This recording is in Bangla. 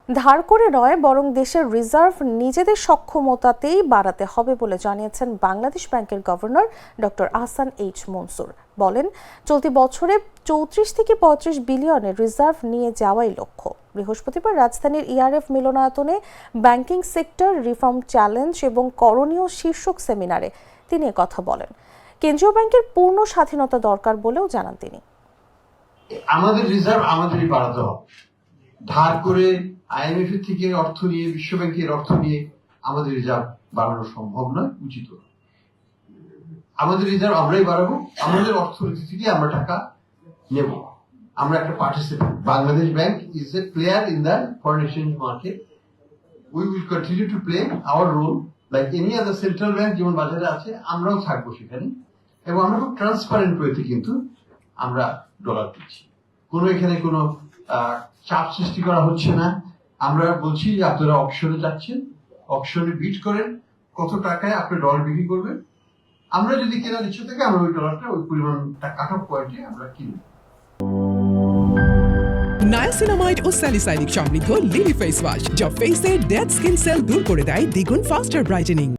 ধার করে নয় বরং দেশের রিজার্ভ নিজেদের সক্ষমতাতেই বাড়াতে হবে বলে জানিয়েছেন বাংলাদেশ ব্যাংকের governor doctor Ahsan H Mansur. বলেন, চলতি বছরে 34 থেকে 35 বিলিয়নের রিজার্ভ নিয়ে যাওয়াই লক্ষ্য। বৃহস্পতিবার রাজধানীর ইআরএফ মিলনায়তনে ব্যাংকিং সেক্টর রিফর্ম চ্যালেঞ্জ এবং করণীয় শীর্ষক সেমিনারে তিনি কথা বলেন। কেন্দ্রীয় ব্যাংকের পূর্ণ স্বাধীনতা দরকার বলেও জানান তিনি। আমাদের রিজার্ভ আমাদেরই বাড়াতে হবে। ধার করে আইএমএফ এর থেকে অর্থ নিয়ে, বিশ্ব ব্যাংকের অর্থ নিয়ে আমাদের রিজার্ভ বাড়ানো সম্ভব নয়, উচিত নয়। আমাদের রিজার্ভ আমরাই বাড়াবো, আমাদের অর্থনীতি থেকে আমরা টাকা নেব। আমরা একটা participant. Bangladesh bank is a player in the foreign exchange market. We will continue to play our role like any other central bank যেমন বাজারে আছে, আমরাও থাকবো সেখানে। এবং আমরা খুব ট্রান্সপারেন্ট ওয়েতে কিন্তু আমরা ডলার দিচ্ছি। এখানে কোনো চাপ সৃষ্টি করা হচ্ছে না। আমরা বলছি যে আপনারা অপশনে যাচ্ছেন, অপশনে বিট করেন, কত টাকায় আপনি ডলার বিক্রি করবেন। আমরা যদি কেনার ইচ্ছে থাকে আমরা ওই ডলারটা ওই পরিমাণটা কাট অফ পয়েন্টে আমরা কিনব। নায়াসিনামাইড ও স্যালিসাইলিক সমৃদ্ধ লিলি ফেস ওয়াশ, যা ফেসের ডেড স্কিন সেল দূর করে দেয় দ্বিগুণ ফাস্টার ব্রাইটেনিং।